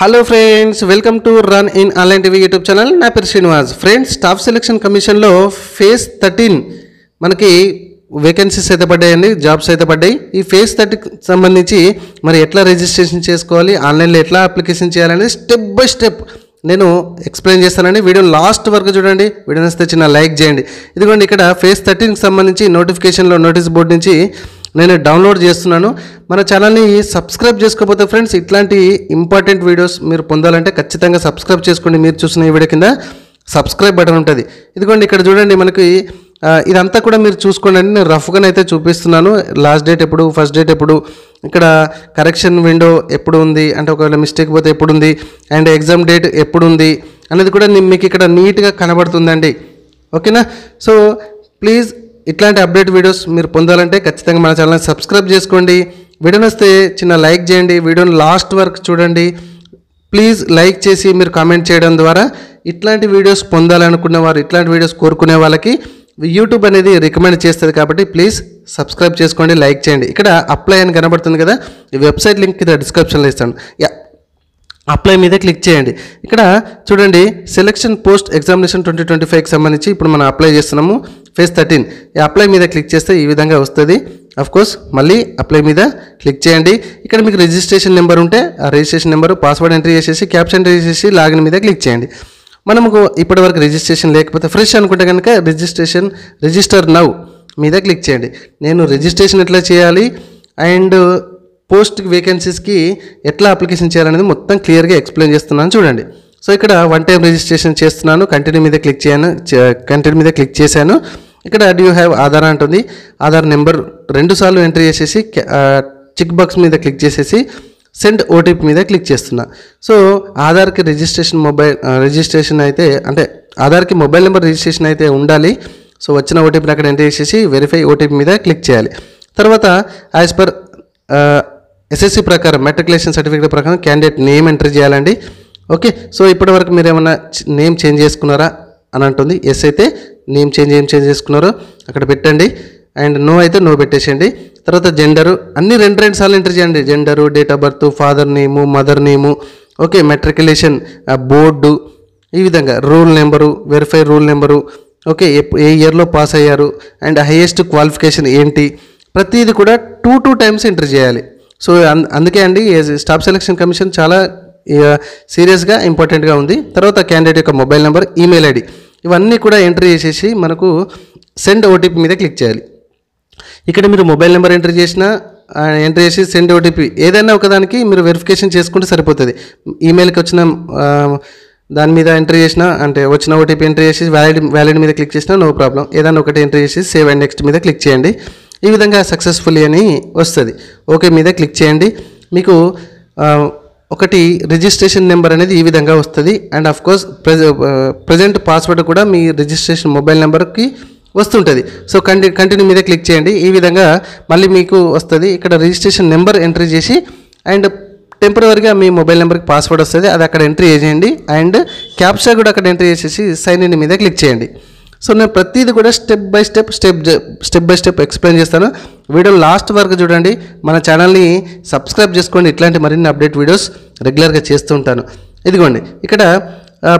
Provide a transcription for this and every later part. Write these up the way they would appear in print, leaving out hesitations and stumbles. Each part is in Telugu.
Hello friends, welcome to run in online TV YouTube channel. నా పేరు శ్రీనివాస్. ఫ్రెండ్స్, స్టాఫ్ సెలక్షన్ కమిషన్లో ఫేజ్ 13 మనకి వేకెన్సీస్ అయితే పడ్డాయండి, జాబ్స్ అయితే పడ్డాయి. ఈ ఫేజ్ 30కి సంబంధించి మరి ఎట్లా రిజిస్ట్రేషన్ చేసుకోవాలి, ఆన్లైన్లో ఎట్లా అప్లికేషన్ చేయాలని స్టెప్ బై స్టెప్ నేను ఎక్స్ప్లెయిన్ చేస్తానండి. వీడియో లాస్ట్ వరకు చూడండి. వీడియో నచ్చితే చిన్న లైక్ చేయండి. ఇదిగోండి, ఇక్కడ ఫేజ్ 13కి సంబంధించి నోటిఫికేషన్లో నోటీస్ బోర్డు నుంచి నేను డౌన్లోడ్ చేస్తున్నాను. మన ఛానల్ని సబ్స్క్రైబ్ చేసుకోకపోతే ఫ్రెండ్స్, ఇట్లాంటి ఇంపార్టెంట్ వీడియోస్ మీరు పొందాలంటే ఖచ్చితంగా సబ్స్క్రైబ్ చేసుకోండి. మీరు చూసిన ఈ వీడియో కింద సబ్స్క్రైబ్ బటన్ ఉంటుంది. ఇదిగోండి, ఇక్కడ చూడండి, మనకి ఇదంతా కూడా మీరు చూసుకోండి. నేను రఫ్గానైతే చూపిస్తున్నాను. లాస్ట్ డేట్ ఎప్పుడు, ఫస్ట్ డేట్ ఎప్పుడు, ఇక్కడ కరెక్షన్ విండో ఎప్పుడు ఉంది, అంటే ఒకవేళ మిస్టేక్ పోతే ఎప్పుడు ఉంది, అండ్ ఎగ్జామ్ డేట్ ఎప్పుడు ఉంది అనేది కూడా మీకు ఇక్కడ నీట్గా కనబడుతుందండి. ఓకేనా? సో ప్లీజ్ ఇట్లాంటి అప్డేట్ వీడియోస్ మీరు పొందాలంటే ఖచ్చితంగా మన ఛానల్ని సబ్స్క్రైబ్ చేసుకోండి. వీడియో నచ్చితే చిన్న లైక్ చేయండి. వీడియోని లాస్ట్ వరకు చూడండి. ప్లీజ్ లైక్ చేసి మీరు కామెంట్ చేయడం ద్వారా ఇట్లాంటి వీడియోస్ పొందాలనుకునే వారు, ఇట్లాంటి వీడియోస్ కోరుకునే వాళ్ళకి యూట్యూబ్ అనేది రికమెండ్ చేస్తుంది. కాబట్టి ప్లీజ్ సబ్స్క్రైబ్ చేసుకోండి, లైక్ చేయండి. ఇక్కడ అప్లై అని కనబడుతుంది కదా, ఈ వెబ్సైట్ లింక్ కింద డిస్క్రిప్షన్లో ఇస్తాను. అప్లై మీద క్లిక్ చేయండి. ఇక్కడ చూడండి, సెలక్షన్ పోస్ట్ ఎగ్జామినేషన్ 2025కి సంబంధించి ఇప్పుడు మనం అప్లై చేస్తున్నాము. ఫేజ్ 13 ఈ అప్లై మీద క్లిక్ చేస్తే ఈ విధంగా వస్తుంది. కోర్స్ మళ్ళీ అప్లై మీద క్లిక్ చేయండి. ఇక్కడ మీకు రిజిస్ట్రేషన్ నెంబర్ ఉంటే ఆ రిజిస్ట్రేషన్ నెంబరు, పాస్వర్డ్ ఎంట్రీ చేసేసి, క్యాప్షన్ ఎంట్రీ చేసేసి లాగిన్ మీద క్లిక్ చేయండి. మనకు ఇప్పటివరకు రిజిస్ట్రేషన్ లేకపోతే ఫ్రెష్ అనుకుంటే కనుక రిజిస్టర్ నౌ మీద క్లిక్ చేయండి. నేను రిజిస్ట్రేషన్ ఎట్లా చేయాలి అండ్ పోస్ట్ వేకెన్సీస్కి ఎట్లా అప్లికేషన్ చేయాలనేది మొత్తం క్లియర్గా ఎక్స్ప్లెయిన్ చేస్తున్నాను. చూడండి. సో ఇక్కడ వన్ టైం రిజిస్ట్రేషన్ చేస్తున్నాను. కంటిన్యూ మీద క్లిక్ చేశాను. ఇక్కడ డూ యూ హ్యావ్ ఆధార్ అంటుంది. ఆధార్ నెంబర్ 2 సార్లు ఎంట్రీ చేసేసి చెక్ బాక్స్ మీద క్లిక్ చేసేసి సెండ్ ఓటీపీ మీద క్లిక్ చేస్తున్నా. సో ఆధార్కి రిజిస్ట్రేషన్ అయితే, అంటే ఆధార్కి మొబైల్ నెంబర్ రిజిస్ట్రేషన్ అయితే ఉండాలి. సో వచ్చిన ఓటీపీని అక్కడ ఎంట్రీ చేసేసి వెరిఫై ఓటీపీ మీద క్లిక్ చేయాలి. తర్వాత యాజ్ పర్ ఎస్ఎస్సి ప్రకారం, మెట్రికులేషన్ సర్టిఫికేట్ ప్రకారం క్యాండిడేట్ నేమ్ ఎంట్రీ చేయాలండి. ఓకే. సో ఇప్పటివరకు మీరు ఏమన్నా నేమ్ చేంజ్ చేసుకున్నారా అని అంటుంది. ఎస్ అయితే నేమ్ ఏం చేంజ్ చేసుకున్నారో అక్కడ పెట్టండి, అండ్ నో అయితే నో పెట్టేసేయండి. తర్వాత జెండరు అన్నీ 2 సార్లు ఎంట్రీ చేయండి. Gender, date of birth, father name, mother name, okay, matriculation board, ఈ విధంగా roll number, verify roll number, okay, ఏ ఇయర్లో పాస్ అయ్యారు, అండ్ హైయెస్ట్ క్వాలిఫికేషన్ ఏంటి, ప్రతిదీ కూడా 2 టైమ్స్ ఎంట్రీ చేయాలి. సో అందుకే అండి స్టాఫ్ సెలక్షన్ కమిషన్ చాలా సీరియస్గా ఇంపార్టెంట్గా ఉంది. తర్వాత క్యాండిడేట్ యొక్క మొబైల్ నెంబర్, ఈమెయిల్ ఐడి, ఇవన్నీ కూడా ఎంట్రీ చేసేసి మనకు సెండ్ ఓటీపీ మీద క్లిక్ చేయాలి. ఇక్కడ మీరు మొబైల్ నెంబర్ ఎంట్రీ చేసి సెండ్ ఓటీపీ ఏదైనా ఒకదానికి మీరు వెరిఫికేషన్ చేసుకుంటే సరిపోతుంది. ఈమెయిల్కి వచ్చిన దాని మీద ఎంట్రీ చేసినా, అంటే వచ్చిన ఓటీపీ ఎంట్రీ చేసి వ్యాలిడ్ మీద క్లిక్ చేసినా నో ప్రాబ్లం. ఏదైనా ఒకటి ఎంట్రీ చేసి సేవ్ అండ్ నెక్స్ట్ మీద క్లిక్ చేయండి. ఈ విధంగా సక్సెస్ఫుల్లీ అని వస్తుంది. ఓకే మీద క్లిక్ చేయండి. మీకు ఒకటి రిజిస్ట్రేషన్ నెంబర్ అనేది ఈ విధంగా వస్తుంది. And of course present password కూడా మీ రిజిస్ట్రేషన్ మొబైల్ నెంబర్కి వస్తుంటుంది. సో కంటిన్యూ మీద క్లిక్ చేయండి. ఈ విధంగా మళ్ళీ మీకు వస్తుంది. ఇక్కడ రిజిస్ట్రేషన్ నెంబర్ ఎంట్రీ చేసి అండ్ టెంపరీగా మీ మొబైల్ నెంబర్కి పాస్వర్డ్ వస్తుంది, అది అక్కడ ఎంట్రీ చేయండి. అండ్ క్యాప్చా కూడా అక్కడ ఎంట్రీ చేసేసి సైన్ ఇన్ మీద క్లిక్ చేయండి. సో నేను ప్రతిదీ కూడా స్టెప్ బై స్టెప్ ఎక్స్ప్లెయిన్ చేస్తాను. వీడియో లాస్ట్ వరకు చూడండి. మన ఛానల్ని సబ్స్క్రైబ్ చేసుకోండి. ఇట్లాంటి మరిన్ని అప్డేట్ వీడియోస్ రెగ్యులర్గా చేస్తూ ఉంటాను. ఇదిగోండి, ఇక్కడ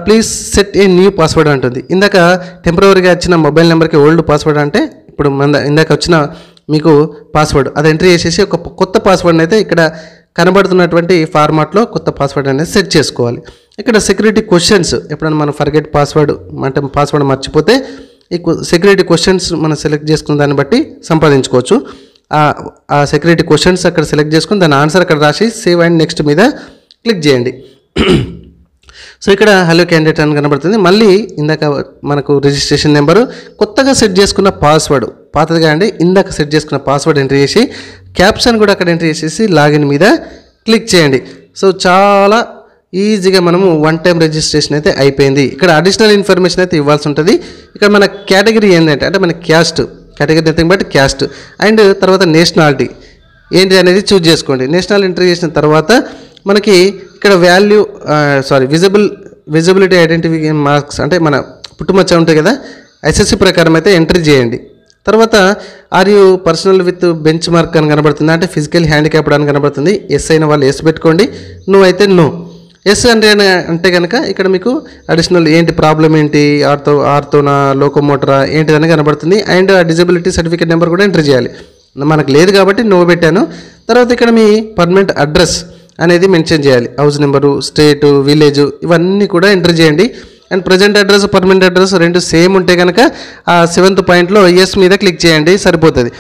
please set a new password అంటుంది. ఇందాక టెంపరీగా వచ్చిన మొబైల్ నెంబర్కి ఓల్డ్ పాస్వర్డ్ అంటే ఇప్పుడు ఇందాక వచ్చిన మీకు పాస్వర్డ్ అది ఎంట్రీ చేసేసి ఒక కొత్త పాస్వర్డ్ని అయితే ఇక్కడ కనబడుతున్నటువంటి ఫార్మాట్లో కొత్త పాస్వర్డ్ అనేది సెట్ చేసుకోవాలి. ఇక్కడ సెక్యూరిటీ క్వశ్చన్స్, ఎప్పుడైనా మనం ఫర్గెట్ పాస్వర్డ్ అంటే పాస్వర్డ్ మర్చిపోతే ఈ సెక్యూరిటీ క్వశ్చన్స్ మనం సెలెక్ట్ చేసుకున్న దాన్ని బట్టి సంపాదించుకోవచ్చు. ఆ సెక్యూరిటీ క్వశ్చన్స్ అక్కడ సెలెక్ట్ చేసుకుని దాని ఆన్సర్ అక్కడ రాసి సేవ్ అండ్ నెక్స్ట్ మీద క్లిక్ చేయండి. సో ఇక్కడ హలో క్యాండిడేట్ అని కనబడుతుంది. మళ్ళీ ఇందాక మనకు రిజిస్ట్రేషన్ నెంబరు, కొత్తగా సెట్ చేసుకున్న పాస్వర్డ్, పాతదిగా అండి ఇందాక సెట్ చేసుకున్న పాస్వర్డ్ ఎంట్రీ చేసి క్యాప్షన్ కూడా అక్కడ ఎంట్రీ చేసేసి లాగిన్ మీద క్లిక్ చేయండి. సో చాలా ఈజీగా మనము వన్ టైం రిజిస్ట్రేషన్ అయితే అయిపోయింది. ఇక్కడ అడిషనల్ ఇన్ఫర్మేషన్ అయితే ఇవ్వాల్సి ఉంటుంది. ఇక్కడ మన కేటగిరీ ఏంటంటే, అంటే మన category nothing but caste, and తర్వాత నేషనాలిటీ ఏంటి అనేది చూజ్ చేసుకోండి. నేషనల్ ఎంట్రీ చేసిన తర్వాత మనకి ఇక్కడ విజిబిలిటీ ఐడెంటిఫికేషన్ మార్క్స్, అంటే మన పుట్టుమచ్చ ఉంటాయి కదా, ఎస్ఎస్సి ప్రకారం అయితే ఎంట్రీ చేయండి. తర్వాత are you personal with benchmark అని కనబడుతుంది, అంటే ఫిజికల్ హ్యాండిక్యాప్డ్ అని కనబడుతుంది. ఎస్ అయిన వాళ్ళు ఎస్ పెట్టుకోండి, నో అయితే నో. ఎస్ అంటే కనుక ఇక్కడ మీకు అడిషనల్ ఏంటి ప్రాబ్లం ఏంటి, ఆర్తోనా లోకోమోటరా ఏంటిదని కనబడుతుంది. అండ్ డిజబిలిటీ సర్టిఫికేట్ నెంబర్ కూడా ఎంటర్ చేయాలి. మనకు లేదు కాబట్టి నో పెట్టాను. తర్వాత ఇక్కడ మీ పర్మనెంట్ అడ్రస్ అనేది మెన్షన్ చేయాలి. హౌస్ నెంబరు, స్టేటు, విలేజ్ ఇవన్నీ కూడా ఎంటర్ చేయండి. And present address, permanent address రెండు సేమ్ ఉంటే కనుక ఆ 7th పాయింట్లో ఎస్ మీద క్లిక్ చేయండి, సరిపోతుంది.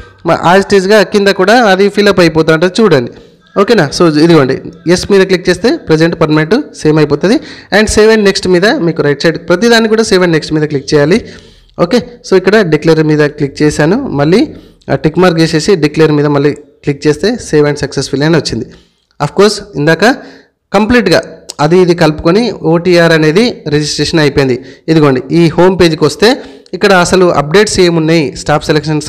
యాజ్ ఇట్ ఈస్గా కింద కూడా అది ఫిల్అప్ అయిపోతుంది అంటే చూడండి. ఓకేనా? సో ఇదిగోండి, ఎస్ మీద క్లిక్ చేస్తే ప్రజెంట్ పర్మనెంట్ సేమ్ అయిపోతుంది. అండ్ సేవ్ అండ్ నెక్స్ట్ మీద మీకు రైట్ సైడ్ ప్రతిదాన్ని కూడా సేవ్ అండ్ నెక్స్ట్ మీద క్లిక్ చేయాలి. ఓకే, సో ఇక్కడ డిక్లేర్ మీద క్లిక్ చేశాను. మళ్ళీ టిక్ మార్క్ చేసేసి డిక్లేర్ మీద మళ్ళీ క్లిక్ చేస్తే సేవ్ అండ్ సక్సెస్ఫుల్ అని వచ్చింది. అఫ్కోర్స్ ఇందాక కంప్లీట్గా ఇది కలుపుకొని ఓటీఆర్ అనేది రిజిస్ట్రేషన్ అయిపోయింది. ఇదిగోండి, ఈ హోమ్ పేజ్కి వస్తే ఇక్కడ అసలు అప్డేట్స్ ఏమున్నాయి, స్టాఫ్ సెలక్షన్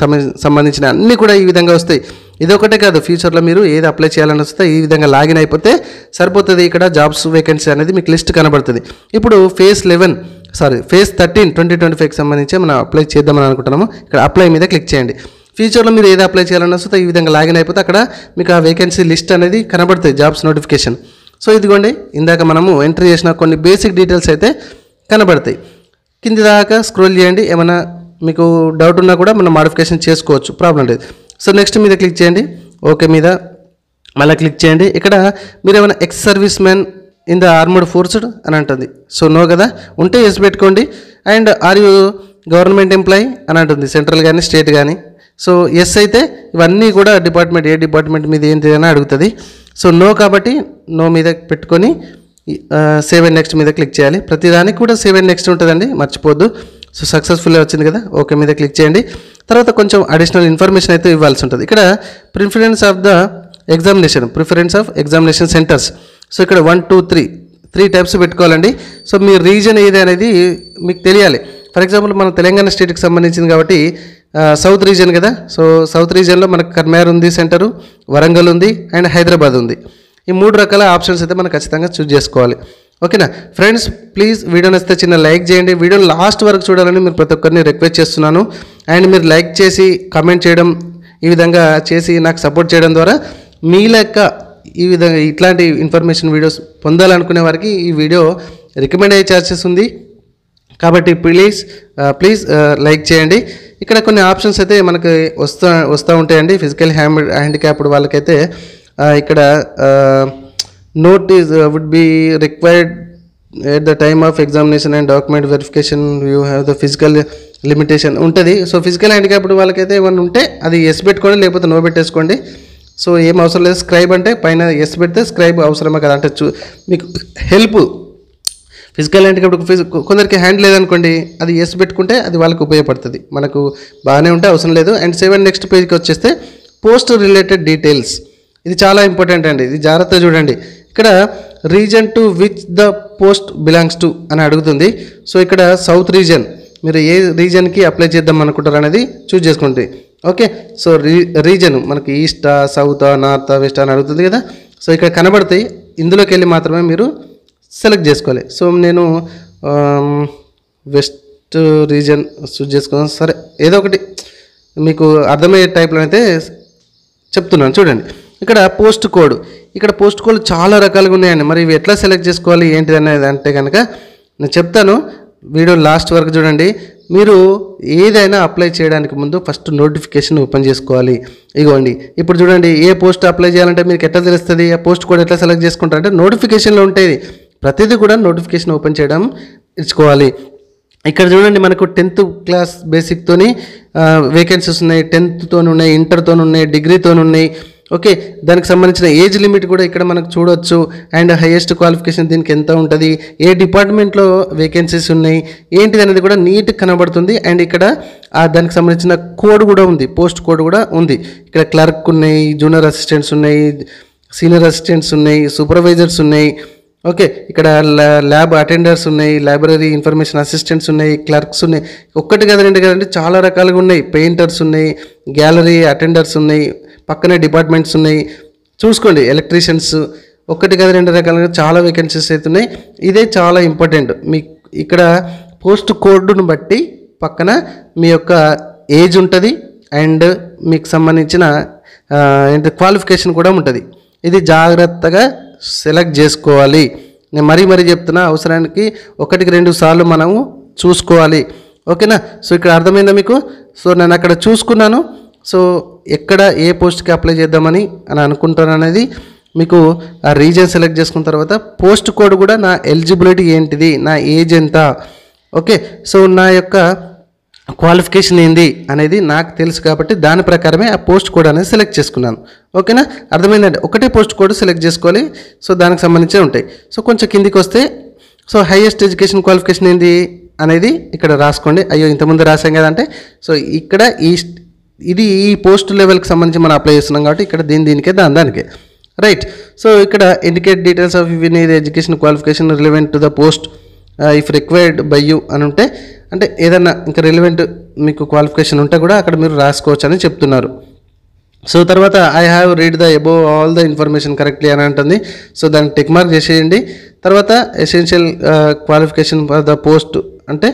సంబంధించిన అన్నీ కూడా ఈ విధంగా వస్తాయి. ఇదొకటే కాదు, ఫ్యూచర్లో మీరు ఏది అప్లై చేయాలని వస్తే ఈ విధంగా లాగిన్ అయిపోతే సరిపోతుంది. ఇక్కడ జాబ్స్ వేకెన్సీ అనేది మీకు లిస్ట్ కనబడుతుంది. ఇప్పుడు ఫేజ్ 13 2025కి సంబంధించి మనం అప్లై చేద్దామని అనుకుంటున్నాము. ఇక్కడ అప్లై మీద క్లిక్ చేయండి. ఫ్యూచర్లో మీరు ఏది అప్లై చేయాలని వస్తే ఈ విధంగా లాగిన్ అయిపోతే అక్కడ మీకు ఆ వేకెన్సీ లిస్ట్ అనేది కనబడుతుంది, జాబ్స్ నోటిఫికేషన్. సో ఇదిగోండి, ఇందాక మనము ఎంట్రీ చేసిన కొన్ని బేసిక్ డీటెయిల్స్ అయితే కనబడతాయి. కింది దాకా స్క్రోల్ చేయండి. ఏమైనా మీకు డౌట్ ఉన్నా కూడా మనం మాడిఫికేషన్ చేసుకోవచ్చు, ప్రాబ్లం లేదు. సో నెక్స్ట్ మీద క్లిక్ చేయండి. ఓకే మీద మళ్ళీ క్లిక్ చేయండి. ఇక్కడ మీరు ఏమైనా ex serviceman in the armoured forces అని అంటుంది. సో నో కదా, ఉంటే ఎస్ పెట్టుకోండి. And are you government employee అని అంటుంది, సెంట్రల్ కానీ స్టేట్ కానీ. సో ఎస్ అయితే ఇవన్నీ కూడా డిపార్ట్మెంట్, ఏ డిపార్ట్మెంట్ మీద ఏంటి అని అడుగుతుంది. సో నో కాబట్టి నో మీద పెట్టుకొని సేవ్ అండ్ నెక్స్ట్ మీద క్లిక్ చేయాలి. ప్రతిదానికి కూడా సేవ్ అండ్ నెక్స్ట్ ఉంటుందండి, మర్చిపోద్దు. సో సక్సెస్ఫుల్గా వచ్చింది కదా, ఓకే మీద క్లిక్ చేయండి. తర్వాత కొంచెం అడిషనల్ ఇన్ఫర్మేషన్ అయితే ఇవ్వాల్సి ఉంటుంది. ఇక్కడ preference of examination centres. So ఇక్కడ 1 2 3 టైప్స్ పెట్టుకోవాలండి. సో మీ రీజన్ ఏది అనేది మీకు తెలియాలి. ఫర్ ఎగ్జాంపుల్ మన తెలంగాణ స్టేట్కి సంబంధించింది కాబట్టి సౌత్ రీజన్ కదా. సో సౌత్ రీజన్లో మనకు కర్మార్ ఉంది సెంటరు, వరంగల్ ఉంది అండ్ హైదరాబాద్ ఉంది. ఈ 3 రకాల ఆప్షన్స్ అయితే మనం ఖచ్చితంగా చూస్ చేసుకోవాలి. ఓకేనా ఫ్రెండ్స్, ప్లీజ్ వీడియో నచ్చితే చిన్న లైక్ చేయండి. వీడియోని లాస్ట్ వరకు చూడాలని మీరు ప్రతి ఒక్కరిని రిక్వెస్ట్ చేస్తున్నాను. అండ్ మీరు లైక్ చేసి కామెంట్ చేయడం, ఈ విధంగా చేసి నాకు సపోర్ట్ చేయడం ద్వారా మీ లెక్క ఈ విధంగా ఇట్లాంటి ఇన్ఫర్మేషన్ వీడియోస్ పొందాలనుకునే వారికి ఈ వీడియో రికమెండ్ అయ్యే ఛాన్సెస్ ఉంది. కాబట్టి ప్లీజ్ లైక్ చేయండి. ఇక్కడ కొన్ని ఆప్షన్స్ అయితే మనకు వస్తూ ఉంటాయండి. ఫిజికల్ హ్యాండిక్యాప్డ్ వాళ్ళకైతే ఇక్కడ notice would be required at the time of examination and document verification you have the physical limitation ఉంటుంది. సో ఫిజికల్ హ్యాండిక్యాప్డ్ వాళ్ళకైతే ఏమైనా ఉంటే అది ఎస్ పెట్టుకోండి, లేకపోతే నో పెట్టేసుకోండి. సో ఏం అవసరం లేదు. స్క్రైబ్ అంటే పైన ఎస్ పెడితే స్క్రైబ్ అవసరమే కదా, అంటే మీకు హెల్ప్. ఫిజికల్ హ్యాండిక్యాప్డ్ కొందరికి హ్యాండ్ లేదనుకోండి, అది ఎస్ పెట్టుకుంటే అది వాళ్ళకి ఉపయోగపడుతుంది. మనకు బాగానే ఉంటే అవసరం లేదు. అండ్ 7 నెక్స్ట్ పేజ్కి వచ్చేస్తే పోస్ట్ రిలేటెడ్ డీటెయిల్స్. ఇది చాలా ఇంపార్టెంట్ అండి, ఇది జాగ్రత్తగా చూడండి. ఇక్కడ reason to which the post belongs to అని అడుగుతుంది. సో ఇక్కడ సౌత్ రీజన్, మీరు ఏ రీజన్కి అప్లై చేద్దాం అనుకుంటారు అనేది చూస్ చేసుకోండి. ఓకే, సో రీజన్ మనకి ఈస్టా, సౌతా, నార్తా, వెస్ట్ అని అడుగుతుంది కదా. సో ఇక్కడ కనబడతాయి, ఇందులోకి వెళ్ళి మాత్రమే మీరు సెలెక్ట్ చేసుకోవాలి. సో నేను వెస్ట్ రీజన్ చూస్ చేసుకున్నాను. సరే, ఏదో ఒకటి మీకు అర్థమయ్యే టైప్లో అయితే చెప్తున్నాను. చూడండి, ఇక్కడ పోస్ట్ కోడ్, ఇక్కడ పోస్ట్ కోడ్ చాలా రకాలుగా ఉన్నాయండి. మరి ఇవి ఎట్లా సెలెక్ట్ చేసుకోవాలి ఏంటిది అనేది అంటే కనుక నేను చెప్తాను. వీడియో లాస్ట్ వరకు చూడండి. మీరు ఏదైనా అప్లై చేయడానికి ముందు ఫస్ట్ నోటిఫికేషన్ ఓపెన్ చేసుకోవాలి. ఇగోండి, ఇప్పుడు చూడండి, ఏ పోస్ట్ అప్లై చేయాలంటే మీకు ఎట్లా తెలుస్తుంది, ఆ పోస్ట్ కోడ్ ఎట్లా సెలెక్ట్ చేసుకుంటారంటే నోటిఫికేషన్లో ఉంటుంది. ప్రతిదీ కూడా నోటిఫికేషన్ ఓపెన్ చేయడం ఇచ్చుకోవాలి. ఇక్కడ చూడండి, మనకు 10th క్లాస్ బేసిక్తోని వేకెన్సీస్ ఉన్నాయి, 10th ఉన్నాయి, ఇంటర్తో ఉన్నాయి, డిగ్రీతో ఉన్నాయి. ఓకే, దానికి సంబంధించిన ఏజ్ లిమిట్ కూడా ఇక్కడ మనకు చూడవచ్చు. అండ్ హైయెస్ట్ క్వాలిఫికేషన్ దీనికి ఎంత ఉంటుంది, ఏ డిపార్ట్మెంట్లో వేకెన్సీస్ ఉన్నాయి ఏంటిది అనేది కూడా నీట్గా కనబడుతుంది. అండ్ ఇక్కడ దానికి సంబంధించిన కోడ్ కూడా ఉంది, పోస్ట్ కోడ్ కూడా ఉంది. ఇక్కడ క్లర్క్ ఉన్నాయి, జూనియర్ అసిస్టెంట్స్ ఉన్నాయి, సీనియర్ అసిస్టెంట్స్ ఉన్నాయి, సూపర్వైజర్స్ ఉన్నాయి. ఓకే, ఇక్కడ ల్యాబ్ అటెండర్స్ ఉన్నాయి, లైబ్రరీ ఇన్ఫర్మేషన్ అసిస్టెంట్స్ ఉన్నాయి, క్లర్క్స్ ఉన్నాయి. ఒక్కటి కదా రెండు కదండి, చాలా రకాలుగా ఉన్నాయి. పెయింటర్స్ ఉన్నాయి, గ్యాలరీ అటెండర్స్ ఉన్నాయి, పక్కనే డిపార్ట్మెంట్స్ ఉన్నాయి. చూసుకోండి, ఎలక్ట్రీషియన్స్. ఒక్కటి కదా రెండు రకాలుగా చాలా వేకెన్సీస్ అవుతున్నాయి. ఇదే చాలా ఇంపార్టెంట్. మీ ఇక్కడ పోస్ట్ కోడ్ను బట్టి పక్కన మీ యొక్క ఏజ్ ఉంటుంది అండ్ మీకు సంబంధించిన క్వాలిఫికేషన్ కూడా ఉంటుంది. ఇది జాగ్రత్తగా సెలెక్ట్ చేసుకోవాలి. నేను మరీ చెప్తున్నా, అవసరానికి 1-2 సార్లు మనము చూసుకోవాలి. ఓకేనా? సో ఇక్కడ అర్థమైందా మీకు? సో నేను అక్కడ చూసుకున్నాను. సో ఎక్కడ ఏ పోస్ట్కి అప్లై చేద్దామని అనుకుంటాను అనేది మీకు ఆ రీజన్ సెలెక్ట్ చేసుకున్న తర్వాత పోస్ట్ కోడ్ కూడా నా ఎలిజిబిలిటీ ఏంటిది, నా ఏజ్ ఎంత, ఓకే, సో నా యొక్క క్వాలిఫికేషన్ ఏంది అనేది నాకు తెలుసు కాబట్టి దాని ప్రకారమే ఆ పోస్ట్ కోడ్ అనేది సెలెక్ట్ చేసుకున్నాను. ఓకేనా? అర్థమైందండి. ఒకటే పోస్ట్ కోడ్ సెలెక్ట్ చేసుకోవాలి. సో దానికి సంబంధించి ఉంటాయి. సో కొంచెం కిందికి వస్తే సో హైయెస్ట్ ఎడ్యుకేషన్ క్వాలిఫికేషన్ ఏంది అనేది ఇక్కడ రాసుకోండి. అయ్యో ఇంతకుముందు రాసాం కదంటే, సో ఇక్కడ ఇది ఈ పోస్ట్ లెవెల్కి సంబంధించి మనం అప్లై చేస్తున్నాం కాబట్టి ఇక్కడ దీనికే దానికే రైట్. సో ఇక్కడ indicate details of in education qualification relevant to the post if required by you అని ఉంటే, అంటే ఏదన్నా ఇంకా రిలవెంట్ మీకు క్వాలిఫికేషన్ ఉంటే కూడా అక్కడ మీరు రాసుకోవచ్చు అని చెప్తున్నారు. సో తర్వాత I have read the above all the information correctly అని అంటుంది. సో దాన్ని టిక్ మార్క్ చేసేయండి. తర్వాత essential qualification for the post అంటే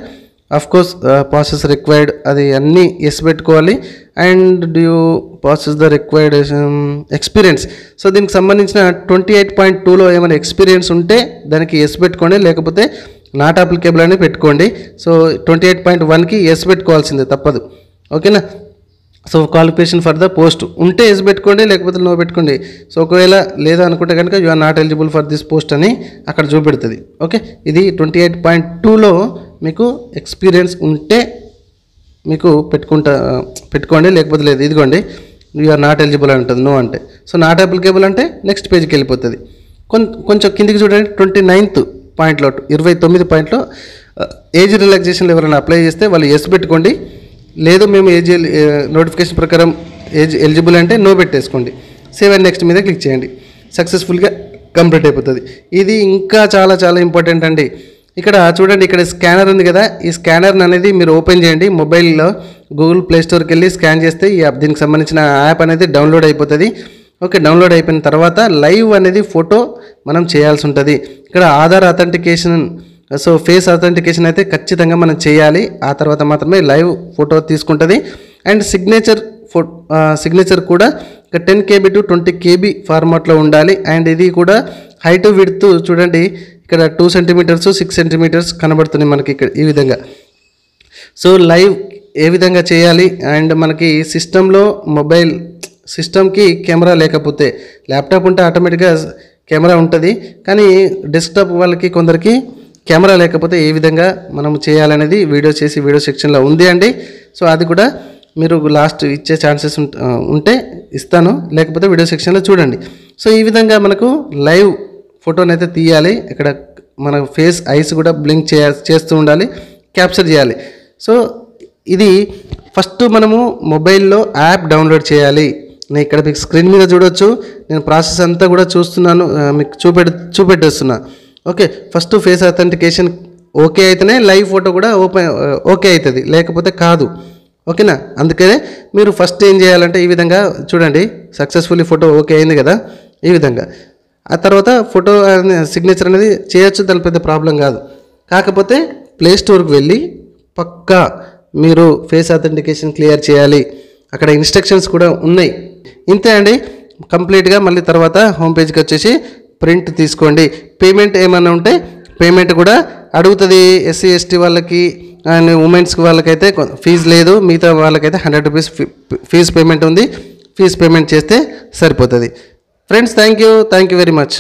కోర్స్ ప్రాసెస్ రిక్వైర్డ్ అది అన్నీ ఎస్ పెట్టుకోవాలి. And do you process the required experience. So దీనికి సంబంధించిన 28.2లో ఏమైనా ఎక్స్పీరియన్స్ ఉంటే దానికి ఎస్ పెట్టుకోండి, లేకపోతే నాట్ అప్లికేబుల్ అని పెట్టుకోండి. సో 28.1కి ఎస్ పెట్టుకోవాల్సిందే, తప్పదు. ఓకేనా? So qualification for the post ఉంటే ఎస్ పెట్టుకోండి, లేకపోతే నో పెట్టుకోండి. సో ఒకవేళ లేదా అనుకుంటే కనుక you are not eligible for this post అని అక్కడ చూపెడుతుంది. ఓకే, ఇది 28.2లో మీకు ఎక్స్పీరియన్స్ ఉంటే మీకు పెట్టుకోండి, లేకపోతే లేదు. ఇదిగోండి యు ఆర్ నాట్ ఎలిజిబుల్ అంటుంది, నో అంటే. సో నాట్ అప్లికేబుల్ అంటే నెక్స్ట్ పేజ్కి వెళ్ళిపోతుంది. కొంచెం కిందికి చూడండి, 29th పాయింట్లో 29 పాయింట్లో ఏజ్ రిలాక్సేషన్లో ఎవరైనా అప్లై చేస్తే వాళ్ళు ఎస్ పెట్టుకోండి, లేదు మేము ఏజ్ నోటిఫికేషన్ ప్రకారం ఏజ్ ఎలిజిబుల్ అంటే నో పెట్టేసుకోండి. సేవ్ అండ్ నెక్స్ట్ మీద క్లిక్ చేయండి. సక్సెస్ఫుల్గా కంప్లీట్ అయిపోతుంది. ఇది ఇంకా చాలా చాలా ఇంపార్టెంట్ అండి. ఇక్కడ చూడండి, ఇక్కడ స్కానర్ ఉంది కదా, ఈ స్కానర్ అనేది మీరు ఓపెన్ చేయండి. మొబైల్లో గూగుల్ ప్లే స్టోర్కి వెళ్ళి స్కాన్ చేస్తే ఈ యాప్ దీనికి సంబంధించిన యాప్ అనేది డౌన్లోడ్ అయిపోతుంది. ఓకే, డౌన్లోడ్ అయిపోయిన తర్వాత లైవ్ అనేది ఫోటో మనం చేయాల్సి ఉంటుంది. ఇక్కడ Aadhaar authentication, so face authentication అయితే ఖచ్చితంగా మనం చేయాలి. ఆ తర్వాత మాత్రమే లైవ్ ఫోటో తీసుకుంటుంది. అండ్ సిగ్నేచర్ కూడా ఇక 10 KB to 20 KB ఫార్మాట్లో ఉండాలి. అండ్ ఇది కూడా హైట్ విడ్త్ చూడండి, ఇక్కడ 2 cm 6 cm కనబడుతుంది మనకి ఇక్కడ ఈ విధంగా. సో లైవ్ ఏ విధంగా చేయాలి, అండ్ మనకి సిస్టంలో మొబైల్ సిస్టమ్కి కెమెరా లేకపోతే, ల్యాప్టాప్ ఉంటే ఆటోమేటిక్గా కెమెరా ఉంటుంది, కానీ డెస్క్టాప్ వాళ్ళకి కొందరికి కెమెరా లేకపోతే ఏ విధంగా మనం చేయాలనేది వీడియో సెక్షన్లో ఉంది అండి. సో అది కూడా మీరు లాస్ట్ ఇచ్చే ఛాన్సెస్ ఉంటే ఇస్తాను, లేకపోతే వీడియో సెక్షన్లో చూడండి. సో ఈ విధంగా మనకు లైవ్ ఫోటోని అయితే తీయాలి. ఇక్కడ మన ఫేస్ ఐస్ కూడా బ్లింక్ చేస్తూ ఉండాలి, క్యాప్చర్ చేయాలి. సో ఇది ఫస్ట్ మనము మొబైల్లో యాప్ డౌన్లోడ్ చేయాలి. నేను ఇక్కడ మీకు స్క్రీన్ మీద చూడొచ్చు, నేను ప్రాసెస్ అంతా కూడా చూస్తున్నాను, మీకు చూపెట్టేస్తున్నా. Okay, first face authentication okay అయితేనే లైవ్ ఫోటో కూడా ఓకే అవుతుంది, లేకపోతే కాదు. ఓకేనా? అందుకనే మీరు ఫస్ట్ ఏం చేయాలంటే ఈ విధంగా చూడండి, సక్సెస్ఫుల్లీ ఫోటో ఓకే అయింది కదా ఈ విధంగా. ఆ తర్వాత ఫోటో సిగ్నేచర్ అనేది చేయొచ్చు, దాని పెద్ద ప్రాబ్లం కాదు. కాకపోతే ప్లే స్టోర్కి వెళ్ళి పక్కా మీరు ఫేస్ అథెంటికేషన్ క్లియర్ చేయాలి. అక్కడ ఇన్స్ట్రక్షన్స్ కూడా ఉన్నాయి. ఇంతే అండి, కంప్లీట్గా. మళ్ళీ తర్వాత హోమ్ పేజ్కి వచ్చేసి ప్రింట్ తీసుకోండి. పేమెంట్ ఏమైనా ఉంటే పేమెంట్ కూడా అడుగుతుంది. SC ST వాళ్ళకి అండ్ ఉమెన్స్కి వాళ్ళకైతే ఫీజు లేదు, మిగతా వాళ్ళకైతే 100 రూపీస్ ఫీజు పేమెంట్ ఉంది. ఫీజు పేమెంట్ చేస్తే సరిపోతుంది. Friends, thank you very much.